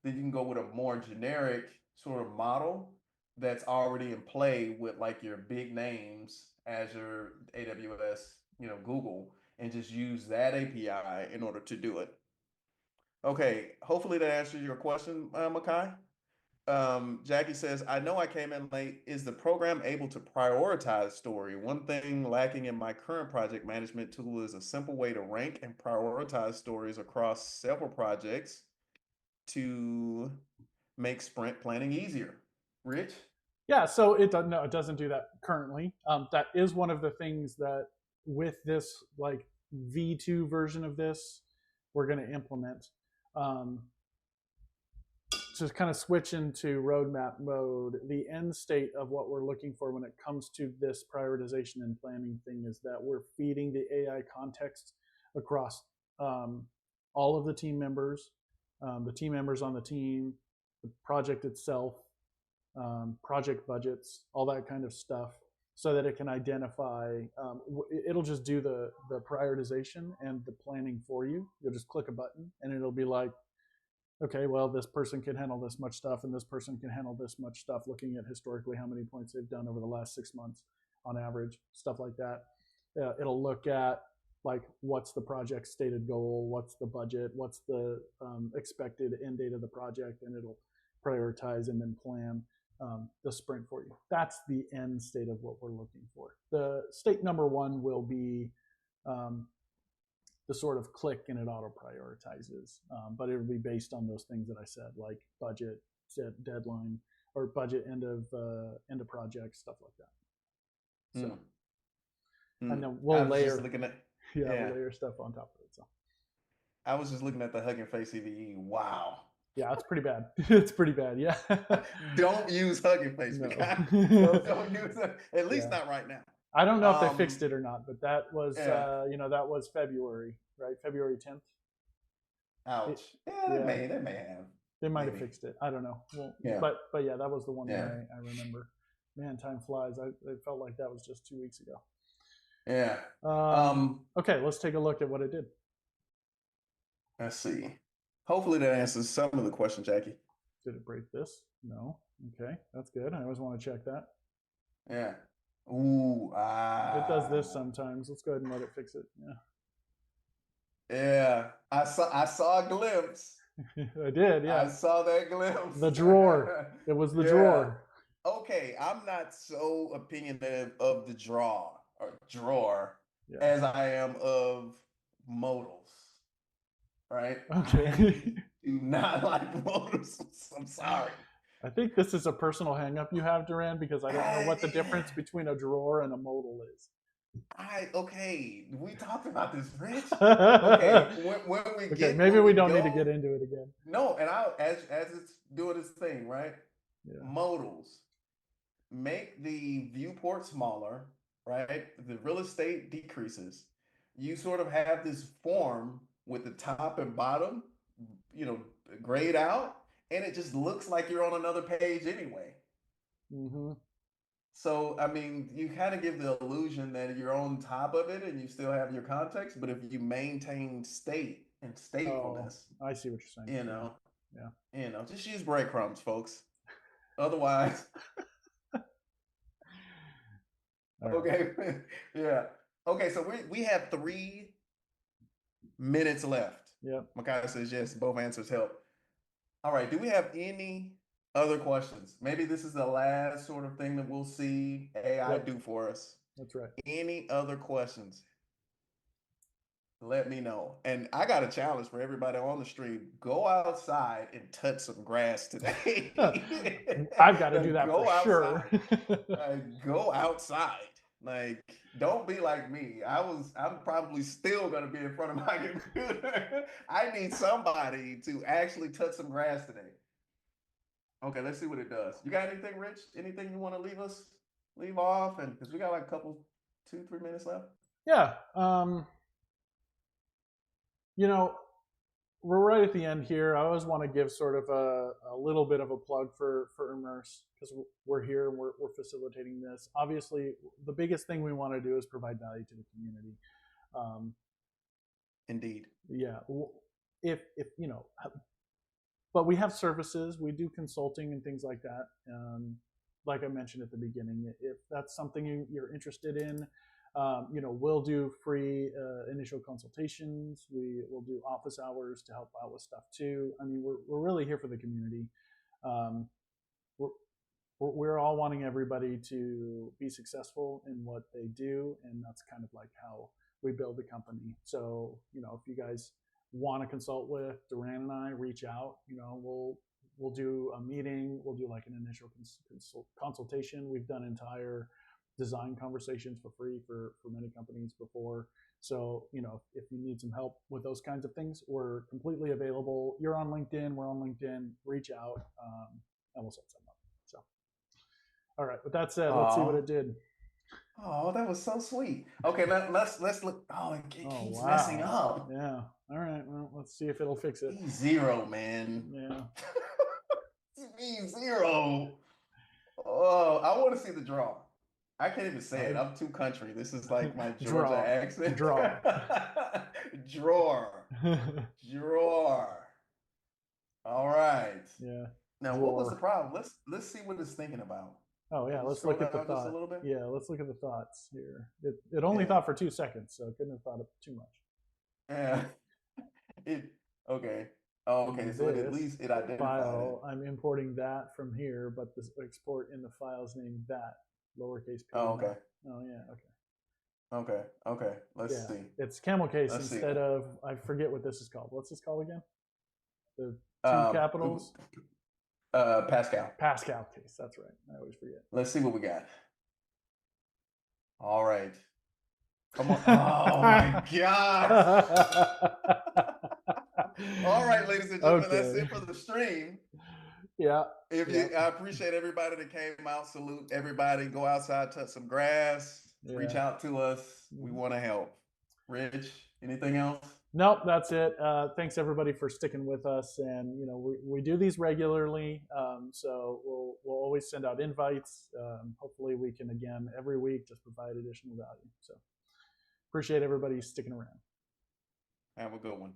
then you can go with a more generic sort of model that's already in play with like your big names, Azure, AWS, Google, and just use that API in order to do it. Okay, hopefully that answers your question, Makai. Jackie says, I know I came in late. Is the program able to prioritize story? One thing lacking in my current project management tool is a simple way to rank and prioritize stories across several projects to make sprint planning easier. Rich? Yeah, so it doesn't do that currently. That is one of the things that with this like V2 version of this, we're going to implement. To kind of switch into roadmap mode, the end state of what we're looking for when it comes to this prioritization and planning thing is that we're feeding the AI context across all of the team members on the team, the project itself, project budgets, all that kind of stuff, so that it can identify. It'll just do the prioritization and the planning for you. You'll just click a button, and it'll be like, okay, well, this person can handle this much stuff, and this person can handle this much stuff. Looking at historically how many points they've done over the last 6 months, on average, stuff like that. It'll look at like what's the project's stated goal, what's the budget, what's the expected end date of the project, and it'll prioritize and then plan the sprint for you. That's the end state of what we're looking for. The state number one will be the sort of click and it auto prioritizes. But it'll be based on those things that I said, like budget, deadline, or budget, end of project, stuff like that. So, and then we'll layer, we'll layer stuff on top of it. So I was just looking at the Hugging Face CVE. Wow. Yeah, it's pretty bad. It's pretty bad. Yeah. Don't use Hugging Face. No. Don't use it. At least not right now. I don't know if they fixed it or not, but that was, that was February, right? February 10th. Ouch. They may have. They might have fixed it. I don't know. Well, but yeah, that was the one that I remember. Man, time flies. It felt like that was just 2 weeks ago. Yeah. Okay, let's take a look at what it did. Let's see. Hopefully that answers some of the questions, Jackie. Did it break this? No. Okay, that's good. I always want to check that. Yeah. Ooh. It does this sometimes. Let's go ahead and let it fix it. Yeah. Yeah. I saw a glimpse. I did, yeah. I saw that glimpse. The drawer. It was the drawer. Okay, I'm not so opinionative of the drawer as I am of modals. Right? Okay. I do not like modals. I'm sorry. I think this is a personal hang-up you have, Duran, because I don't know what the difference between a drawer and a modal is. We talked about this, Rich. Okay, when we get, maybe we don't need to get into it again. No, and as it's doing its thing, right? Yeah. Modals make the viewport smaller, right? The real estate decreases. You sort of have this form with the top and bottom, grayed out, and it just looks like you're on another page anyway. Mm-hmm. So, I mean, you kind of give the illusion that you're on top of it and you still have your context, but if you maintain state and statefulness, I see what you're saying. Just use breadcrumbs, folks. Otherwise, okay, yeah. Okay, so we have 3 minutes left. Yep. Makaya says yes, both answers help. All right, do we have any other questions? Maybe this is the last sort of thing that we'll see AI do for us. That's right. Any other questions? Let me know. And I got a challenge for everybody on the stream. Go outside and touch some grass today. I've got to do that for sure. Go outside. Like, don't be like me. I'm probably still going to be in front of my computer. I need somebody to actually touch some grass today. Okay, let's see what it does. You got anything, Rich? Anything you want to leave off? And because we got like a couple, 2-3 minutes left. Yeah. We're right at the end here. I always want to give sort of a little bit of a plug for Immerse, because we're here and we're facilitating this. Obviously, the biggest thing we want to do is provide value to the community. Indeed. Yeah. But we have services. We do consulting and things like that. Like I mentioned at the beginning, if that's something you're interested in, we'll do free initial consultations. We will do office hours to help out with stuff too. I mean, we're really here for the community. We're all wanting everybody to be successful in what they do, and that's kind of like how we build the company. So, if you guys want to consult with Duran and I, reach out. We'll do a meeting. We'll do like an initial consultation. We've done entire design conversations for free for many companies before. So, if you need some help with those kinds of things, we're completely available. You're on LinkedIn, we're on LinkedIn, reach out, and we'll set something up. So, all right, with that said, let's see what it did. Oh, that was so sweet. Okay, let's look. Oh, it keeps messing up. Yeah. All right, well, let's see if it'll fix it. V0, man. Yeah. V0. Oh, I want to see the draw. I can't even say it. I'm too country. This is like my Georgia accent. Drawer. All right. Yeah. Now, what was the problem? Let's see what it's thinking about. Oh yeah, let's look at the thought. A little bit? Yeah, let's look at the thoughts here. It only thought for 2 seconds, so it couldn't have thought of too much. Yeah. Okay. Oh, okay. So at least it identified file. I'm importing that from here, but the export in the file's name that lowercase p. Oh, okay. Oh yeah, okay. Okay. Okay. Let's see. It's camel case Let's see. instead of, I forget what this is called. What's this called again? The two Uh, capitals? Pascal. Pascal case. That's right. I always forget. Let's see what we got. All right. Come on. Oh my God. All right, ladies and gentlemen, that's Okay. it for the stream. Yeah. I appreciate everybody that came out. Salute everybody. Go outside, touch some grass. Reach out to us. We want to help. Rich, anything else? Nope, that's it. Thanks everybody for sticking with us, and we do these regularly, so we'll always send out invites. Hopefully, we can again every week just provide additional value. So appreciate everybody sticking around. Have a good one.